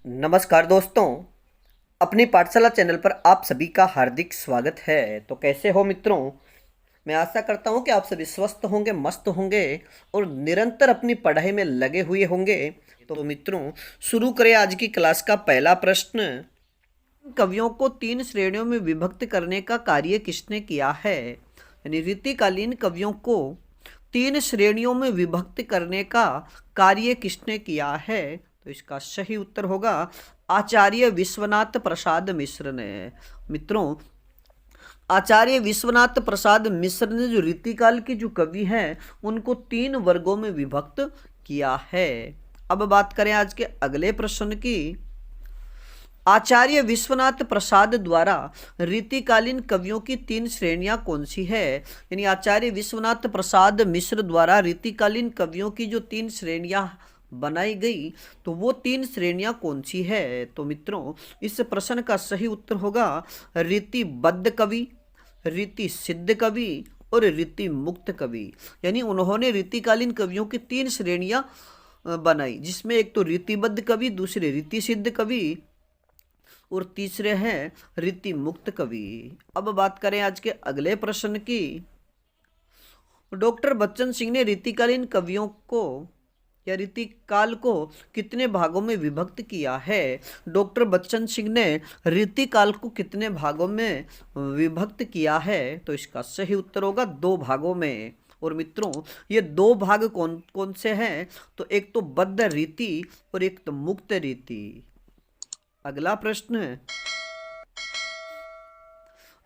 नमस्कार दोस्तों, अपनी पाठशाला चैनल पर आप सभी का हार्दिक स्वागत है। तो कैसे हो मित्रों? मैं आशा करता हूं कि आप सभी स्वस्थ होंगे, मस्त होंगे और निरंतर अपनी पढ़ाई में लगे हुए होंगे। तो मित्रों, शुरू करें आज की क्लास का पहला प्रश्न। कवियों को तीन श्रेणियों में विभक्त करने का कार्य किसने किया है? यानी रीतिकालीन कवियों को तीन श्रेणियों में विभक्त करने का कार्य किसने किया है? तो इसका सही उत्तर होगा आचार्य विश्वनाथ प्रसाद मिश्र ने। मित्रों, आचार्य विश्वनाथ प्रसाद मिश्र ने जो रीतिकाल के जो कवि हैं उनको तीन वर्गों में विभक्त किया है। अब बात करें आज के अगले प्रश्न की। आचार्य विश्वनाथ प्रसाद द्वारा रीतिकालीन कवियों की तीन श्रेणियां कौन सी है? यानी आचार्य विश्वनाथ प्रसाद मिश्र द्वारा रीतिकालीन कवियों की जो तीन श्रेणियां बनाई गई, तो वो तीन श्रेणियां कौन सी है? तो मित्रों, इस प्रश्न का सही उत्तर होगा रीतिबद्ध कवि, रीति सिद्ध कवि और रीति मुक्त कवि। यानी उन्होंने रीतिकालीन कवियों की तीन श्रेणियां बनाई, जिसमें एक तो रीतिबद्ध कवि, दूसरे रीति सिद्ध कवि और तीसरे हैं रीति मुक्त कवि। अब बात करें आज के अगले प्रश्न की। डॉक्टर बच्चन सिंह ने रीतिकालीन कवियों को या रीतिकाल को कितने भागों में विभक्त किया है? डॉक्टर बच्चन सिंह ने रीतिकाल को कितने भागों में विभक्त किया है? तो इसका सही उत्तर होगा दो भागों में। और मित्रों, ये दो भाग कौन कौन से हैं? तो एक तो बद्ध रीति और एक तो मुक्त रीति। अगला प्रश्न,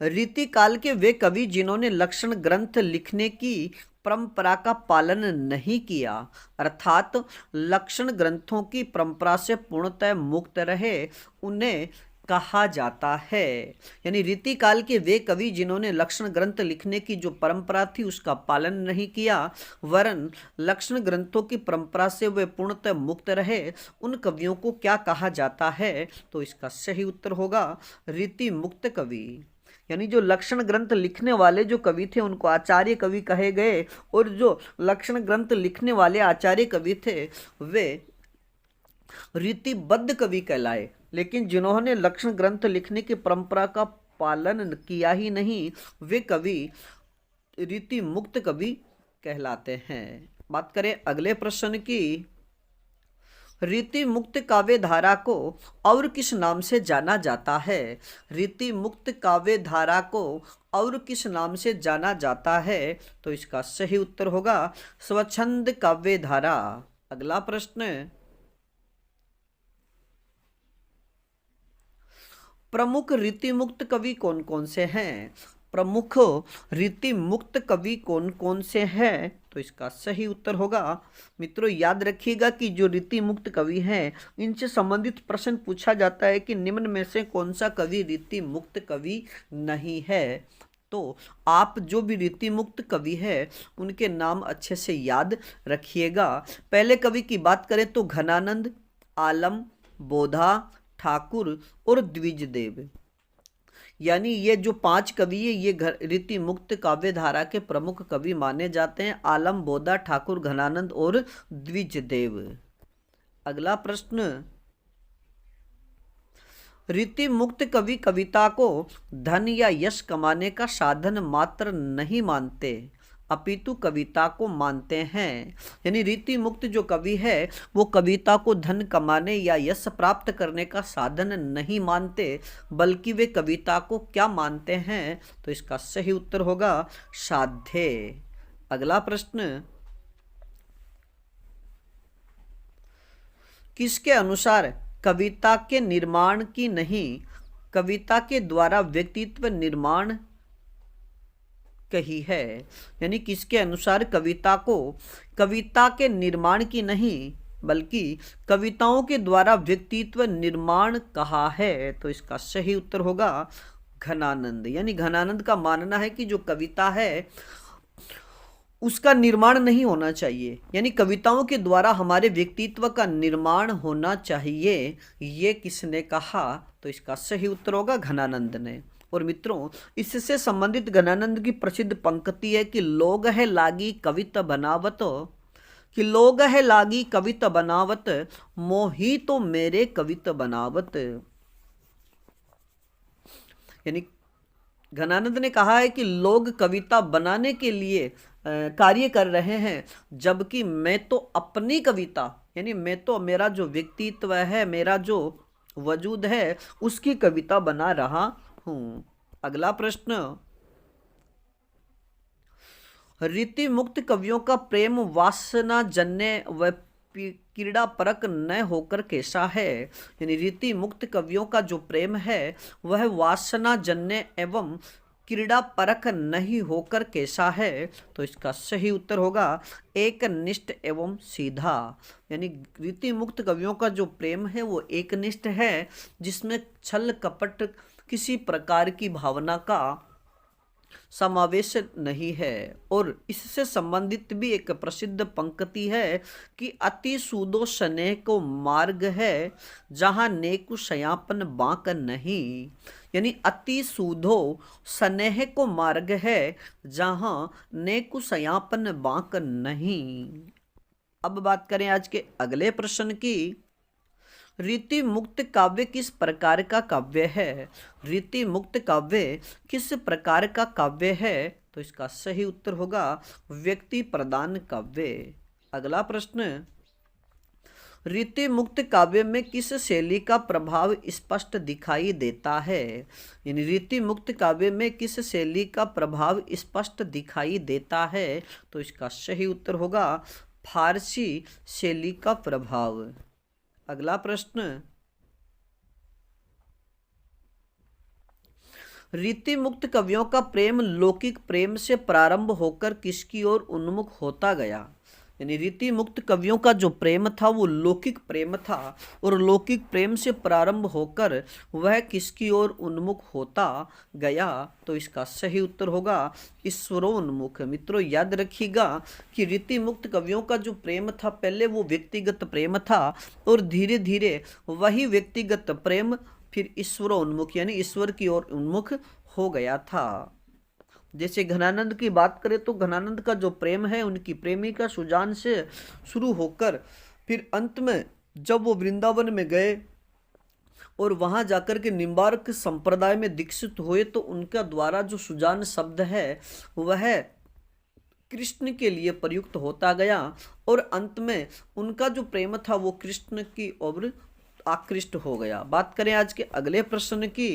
रीतिकाल के वे कवि जिन्होंने लक्षण ग्रंथ लिखने की परंपरा का पालन नहीं किया, अर्थात लक्षण ग्रंथों की परंपरा से पूर्णतः मुक्त रहे, उन्हें कहा जाता है। यानी रीतिकाल के वे कवि जिन्होंने लक्षण ग्रंथ लिखने की जो परंपरा थी उसका पालन नहीं किया, वरन लक्षण ग्रंथों की परंपरा से वे पूर्णतः मुक्त रहे, उन कवियों को क्या कहा जाता है? तो इसका सही उत्तर होगा रीति मुक्त कवि। यानी जो लक्षण ग्रंथ लिखने वाले जो कवि थे उनको आचार्य कवि कहे गए, और जो लक्षण ग्रंथ लिखने वाले आचार्य कवि थे वे रीतिबद्ध कवि कहलाए। लेकिन जिन्होंने लक्षण ग्रंथ लिखने की परंपरा का पालन किया ही नहीं, वे कवि रीति मुक्त कवि कहलाते हैं। बात करें अगले प्रश्न की। रीति मुक्त काव्य धारा को और किस नाम से जाना जाता है? रीति मुक्त काव्य धारा को और किस नाम से जाना जाता है? तो इसका सही उत्तर होगा स्वच्छंद काव्य धारा। अगला प्रश्न, प्रमुख रीति मुक्त कवि कौन कौन से हैं? प्रमुख रीति मुक्त कवि कौन कौन से हैं? तो इसका सही उत्तर होगा, मित्रों याद रखिएगा कि जो रीति मुक्त कवि हैं इनसे संबंधित प्रश्न पूछा जाता है कि निम्न में से कौन सा कवि रीति मुक्त कवि नहीं है। तो आप जो भी रीति मुक्त कवि है उनके नाम अच्छे से याद रखिएगा। पहले कवि की बात करें तो घनानंद, आलम, बोधा, ठाकुर और द्विजदेव। यानी ये जो पांच कवि है ये रीति मुक्त काव्य धारा के प्रमुख कवि माने जाते हैं, आलम, बोधा, ठाकुर, घनानंद और द्विजदेव। अगला प्रश्न, रीति मुक्त कवि कविता को धन या यश कमाने का साधन मात्र नहीं मानते, अपितु कविता को मानते हैं। यानी रीति मुक्त जो कवि है वो कविता को धन कमाने या यश प्राप्त करने का साधन नहीं मानते, बल्कि वे कविता को क्या मानते हैं? तो इसका सही उत्तर होगा साध्य। अगला प्रश्न, किसके अनुसार कविता के निर्माण की नहीं, कविता के द्वारा व्यक्तित्व निर्माण कही है? यानी किसके अनुसार कविता को कविता के निर्माण की नहीं बल्कि कविताओं के द्वारा व्यक्तित्व निर्माण कहा है? तो इसका सही उत्तर होगा घनानंद। यानी घनानंद का मानना है कि जो कविता है उसका निर्माण नहीं होना चाहिए, यानी कविताओं के द्वारा हमारे व्यक्तित्व का निर्माण होना चाहिए। ये किसने कहा? तो इसका सही उत्तर होगा घनानंद ने। और मित्रों, इससे संबंधित घनानंद की प्रसिद्ध पंक्ति है कि लोग है लागी कविता बनावत, कि लोग है लागी कविता बनावत, मोही तो मेरे कविता बनावत। यानी घनानंद ने कहा है कि लोग कविता बनाने के लिए कार्य कर रहे हैं, जबकि मैं तो अपनी कविता, यानी मैं तो मेरा जो व्यक्तित्व है, मेरा जो वजूद है, उसकी कविता बना रहा हूं। अगला प्रश्न, रीति मुक्त कवियों का प्रेम वासना जन्य व क्रीड़ा परक न होकर कैसा है। यानी रीति मुक्त कवियों का जो प्रेम है वह वासना जन्य एवं क्रीड़ा परक नहीं होकर कैसा है। तो इसका सही उत्तर होगा एक निष्ठ एवं सीधा। यानी रीति मुक्त कवियों का जो प्रेम है वो एक निष्ठ है, जिसमें छल कपट किसी प्रकार की भावना का समावेश नहीं है। और इससे संबंधित भी एक प्रसिद्ध पंक्ति है कि अति सूदो स्नेह को मार्ग है, जहां नेकु सयापन बांक नहीं। यानी अति सूदो स्नेह को मार्ग है, जहां नेकु सयापन बांक नहीं। अब बात करें आज के अगले प्रश्न की। रीति मुक्त काव्य किस प्रकार का काव्य है। रीति मुक्त काव्य किस प्रकार का काव्य है। तो इसका सही उत्तर होगा व्यक्ति प्रधान काव्य। अगला प्रश्न, रीति मुक्त काव्य में किस शैली का प्रभाव स्पष्ट दिखाई देता है। यानी रीति मुक्त काव्य में किस शैली का प्रभाव स्पष्ट दिखाई देता है। तो इसका सही उत्तर होगा फारसी शैली का प्रभाव। अगला प्रश्न, रीति मुक्त कवियों का प्रेम लौकिक प्रेम से प्रारंभ होकर किसकी ओर उन्मुख होता गया। यानी रीति मुक्त कवियों का जो प्रेम था वो लौकिक प्रेम था, और लौकिक प्रेम से प्रारंभ होकर वह किसकी ओर उन्मुख होता गया। तो इसका सही उत्तर होगा ईश्वरोन्मुख। मित्रों याद रखिएगा कि रीति मुक्त कवियों का जो प्रेम था पहले वो व्यक्तिगत प्रेम था, और धीरे धीरे वही व्यक्तिगत प्रेम फिर ईश्वरोन्मुख यानी ईश्वर की ओर उन्मुख हो गया था। जैसे घनानंद की बात करें तो घनानंद का जो प्रेम है उनकी प्रेमिका सुजान से शुरू होकर फिर अंत में जब वो वृंदावन में गए और वहां जाकर के निम्बार्क संप्रदाय में दीक्षित हुए, तो उनका द्वारा जो सुजान शब्द है वह कृष्ण के लिए प्रयुक्त होता गया, और अंत में उनका जो प्रेम था वो कृष्ण की ओर आकृष्ट हो गया। बात करें आज के अगले प्रश्न की।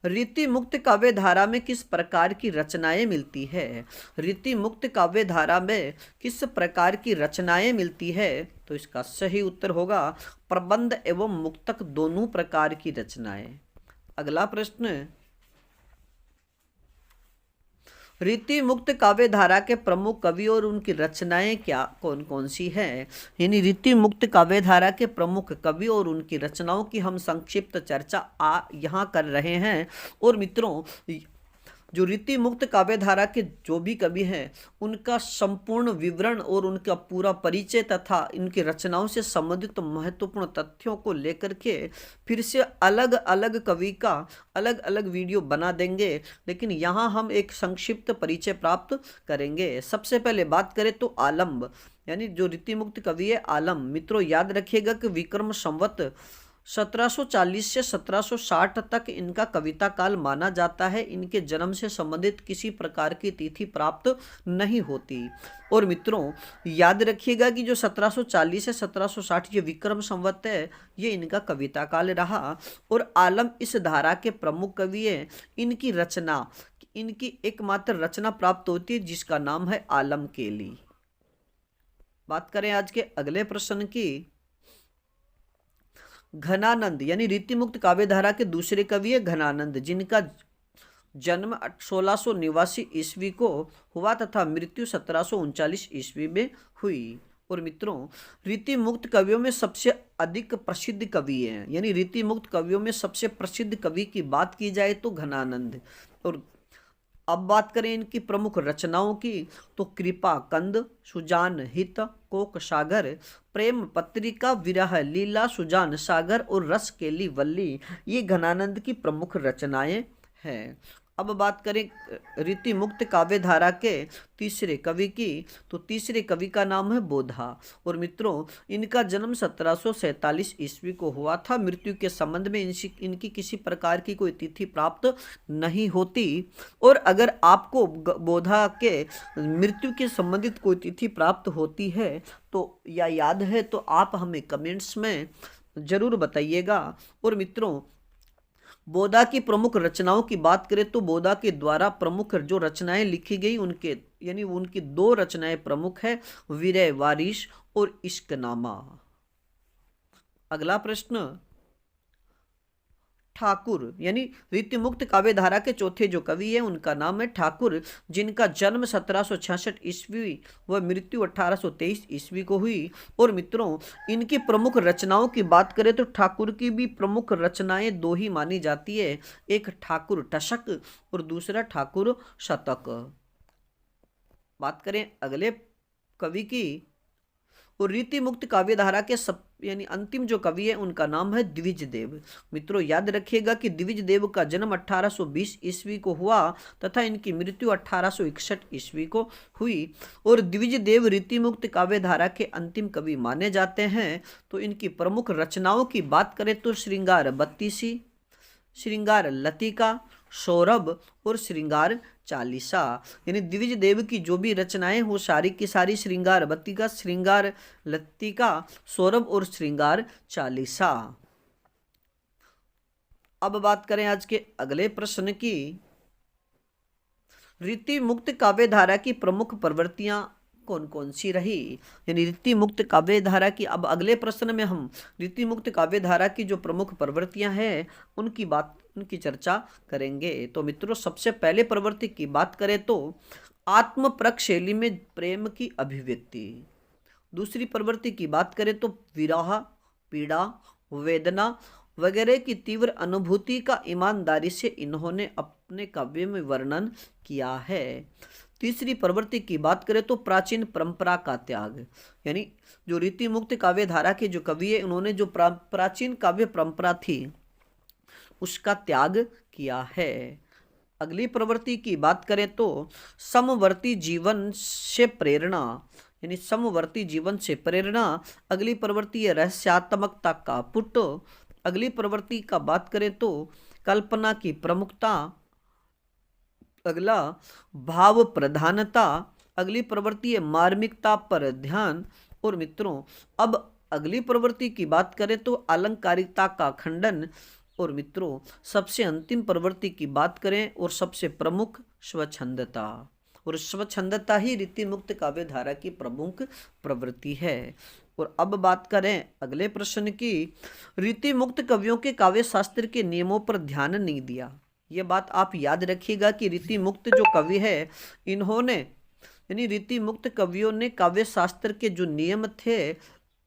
रीति मुक्त काव्य धारा में किस प्रकार की रचनाएं मिलती है। रीति मुक्त काव्य धारा में किस प्रकार की रचनाएं मिलती है। तो इसका सही उत्तर होगा प्रबंध एवं मुक्तक दोनों प्रकार की रचनाएं। अगला प्रश्न, रीति मुक्त काव्य धारा के प्रमुख कवि और उनकी रचनाएं क्या कौन कौन सी हैं। यानी रीति मुक्त काव्य धारा के प्रमुख कवि और उनकी रचनाओं की हम संक्षिप्त चर्चा यहाँ कर रहे हैं। और मित्रों जो रीति मुक्त काव्य धारा के जो भी कवि हैं उनका संपूर्ण विवरण और उनका पूरा परिचय तथा इनकी रचनाओं से संबंधित महत्वपूर्ण तथ्यों को लेकर के फिर से अलग अलग कवि का अलग अलग वीडियो बना देंगे, लेकिन यहाँ हम एक संक्षिप्त परिचय प्राप्त करेंगे। सबसे पहले बात करें तो आलम, यानी जो रीति मुक्त कवि है आलम। मित्रों याद रखिएगा कि विक्रम संवत 1740 से 1760 तक इनका कविता काल माना जाता है। इनके जन्म से संबंधित किसी प्रकार की तिथि प्राप्त नहीं होती। और मित्रों याद रखिएगा कि जो 1740 से 1760 ये विक्रम संवत है, ये इनका कविता काल रहा। और आलम इस धारा के प्रमुख कवि हैं। इनकी रचना, इनकी एकमात्र रचना प्राप्त होती है जिसका नाम है आलम केली। बात करें आज के अगले प्रश्न की। घनानंद यानी रीति मुक्त काव्य धारा के दूसरे कवि है घनानंद, जिनका जन्म 1689 ईस्वी को हुआ तथा मृत्यु 1739 ईस्वी में हुई। और मित्रों रीति मुक्त कवियों में सबसे अधिक प्रसिद्ध कवि हैं। यानी रीति मुक्त कवियों में सबसे प्रसिद्ध कवि की बात की जाए तो घनानंद। और अब बात करें इनकी प्रमुख रचनाओं की तो कृपा कंद, सुजान हित, कोक सागर, प्रेम पत्रिका, विरह लीला, सुजान सागर और रस केली वल्ली, ये घनानंद की प्रमुख रचनाएं हैं। अब बात करें रीति मुक्त काव्य धारा के तीसरे कवि की, तो तीसरे कवि का नाम है बोधा। और मित्रों, इनका जन्म 1747 ईस्वी को हुआ था। मृत्यु के संबंध में इनकी किसी प्रकार की कोई तिथि प्राप्त नहीं होती। और अगर आपको बोधा के मृत्यु के संबंधित कोई तिथि प्राप्त होती है तो या याद है तो आप हमें कमेंट्स में जरूर बताइएगा। और मित्रों, बोधा की प्रमुख रचनाओं की बात करें तो बोधा के द्वारा प्रमुख जो रचनाएं लिखी गई उनके यानी उनकी दो रचनाएं प्रमुख है, विरह वारिश और इश्कनामा। अगला प्रश्न, ठाकुर यानी रीति मुक्त काव्य धारा के चौथे जो कवि है उनका नाम है ठाकुर, जिनका जन्म 1766 ईस्वी व मृत्यु 1823 ईस्वी को हुई। और मित्रों, इनकी प्रमुख रचनाओं की बात करें तो ठाकुर की भी प्रमुख रचनाएं दो ही मानी जाती है, एक ठाकुर टशक और दूसरा ठाकुर शतक। बात करें अगले कवि की, और रीति मुक्त काव्य धारा के सब यानी अंतिम जो कवि है उनका नाम है द्विज देव। मित्रों, याद रखिएगा कि द्विज देव का जन्म 1820 ईस्वी को हुआ तथा इनकी मृत्यु 1861 ईस्वी को हुई। और द्विज देव रीति मुक्त काव्य धारा के अंतिम कवि माने जाते हैं। तो इनकी प्रमुख रचनाओं की बात करें तो श्रृंगार बत्तीसी, श्रृंगार लतिका, सौरभ और श्रृंगार चालीसा। यानी द्विज देव की जो भी रचनाएं हो सारी की सारी श्रृंगार बत्तिका, श्रृंगार लतिका, सौरभ और श्रृंगार चालीसा। अब बात करें आज के अगले प्रश्न की, रीति मुक्त काव्य धारा की प्रमुख प्रवृत्तियां कौन कौन सी रही। यानी रीति मुक्त काव्य धारा की, अब अगले प्रश्न में हम रीति मुक्त काव्य धारा की जो प्रमुख प्रवृत्तियां हैं उनकी चर्चा करेंगे। तो मित्रों, सबसे पहले प्रवृत्ति की बात करें तो आत्मपरक शैली में प्रेम की अभिव्यक्ति। दूसरी प्रवृत्ति की बात करें तो विरह, पीड़ा, वेदना वगैरह की तीव्र अनुभूति का ईमानदारी से इन्होंने अपने काव्य में वर्णन किया है। तीसरी प्रवृत्ति की बात करें तो प्राचीन परंपरा का त्याग। यानी जो रीति मुक्त काव्य धारा के जो कवि है उन्होंने जो प्राचीन काव्य परंपरा थी उसका त्याग किया है। अगली प्रवृत्ति की बात करें तो समवर्ती जीवन से प्रेरणा, यानी समवर्ती जीवन से प्रेरणा। अगली प्रवृत्ति है रहस्यात्मकता का पुट। अगली प्रवृत्ति का बात करें तो कल्पना की प्रमुखता। अगला भाव प्रधानता। अगली प्रवृत्ति है मार्मिकता पर ध्यान। और मित्रों, अब अगली प्रवृत्ति की बात करें तो अलंकारिकता का खंडन। और मित्रों, सबसे अंतिम प्रवृत्ति की बात करें और सबसे प्रमुख स्वच्छंदता। और स्वच्छंदता ही रीति मुक्त काव्य धारा की प्रमुख प्रवृत्ति है। और अब बात करें अगले प्रश्न की, रीति मुक्त कवियों के काव्य शास्त्र के नियमों पर ध्यान नहीं दिया। ये बात आप याद रखिएगा कि रीति मुक्त जो कवि है इन्होंने यानी रीति मुक्त कवियों ने काव्य शास्त्र के जो नियम थे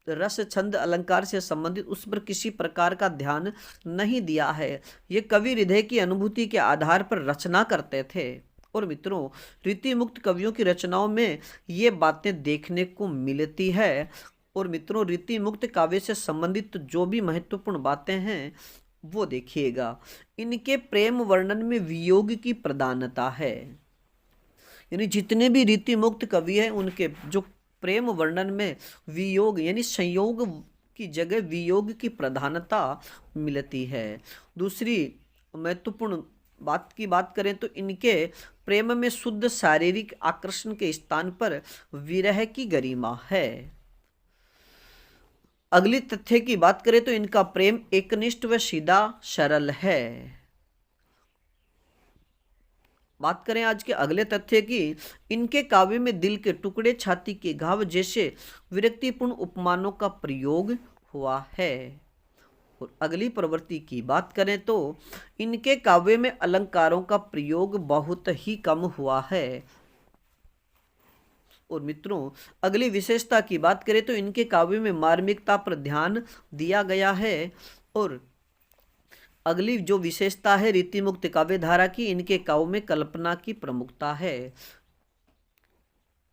रस छंद अलंकार से संबंधित उस पर किसी प्रकार का ध्यान नहीं दिया है। ये कवि हृदय की अनुभूति के आधार पर रचना करते थे। और मित्रों, रीति मुक्त कवियों की रचनाओं में ये बातें देखने को मिलती है। और मित्रों, रीति मुक्त काव्य से संबंधित जो भी महत्वपूर्ण बातें हैं वो देखिएगा। इनके प्रेम वर्णन में वियोग की प्रधानता है। यानी जितने भी रीति मुक्त कवि हैं उनके जो प्रेम वर्णन में वियोग यानी संयोग की जगह वियोग की प्रधानता मिलती है। दूसरी महत्वपूर्ण बात की बात करें तो इनके प्रेम में शुद्ध शारीरिक आकर्षण के स्थान पर विरह की गरिमा है। अगली तथ्य की बात करें तो इनका प्रेम एकनिष्ठ व सीधा सरल है। बात करें आज के अगले तथ्य की, इनके काव्य में दिल के टुकड़े, छाती के घाव जैसे विरक्तिपूर्ण उपमानों का प्रयोग हुआ है। और अगली प्रवृत्ति की बात करें तो इनके काव्य में अलंकारों का प्रयोग बहुत ही कम हुआ है। और मित्रों, अगली विशेषता की बात करें तो इनके काव्य में मार्मिकता पर ध्यान दिया गया है। और अगली जो विशेषता है रीति मुक्त काव्य धारा की, इनके काव्य में कल्पना की प्रमुखता है।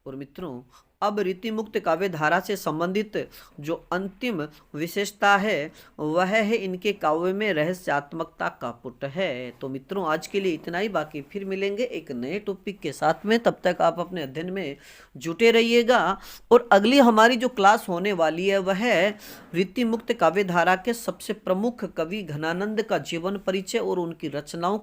और मित्रों, अब रीति मुक्त काव्य धारा से संबंधित जो अंतिम विशेषता है वह है इनके काव्य में रहस्यात्मकता का पुट है। तो मित्रों आज के लिए इतना ही, बाकी फिर मिलेंगे एक नए टॉपिक के साथ में। तब तक आप अपने अध्ययन में जुटे रहिएगा। और अगली हमारी जो क्लास होने वाली है वह है रीति मुक्त काव्य धारा के सबसे प्रमुख कवि घनानंद का जीवन परिचय और उनकी रचनाओं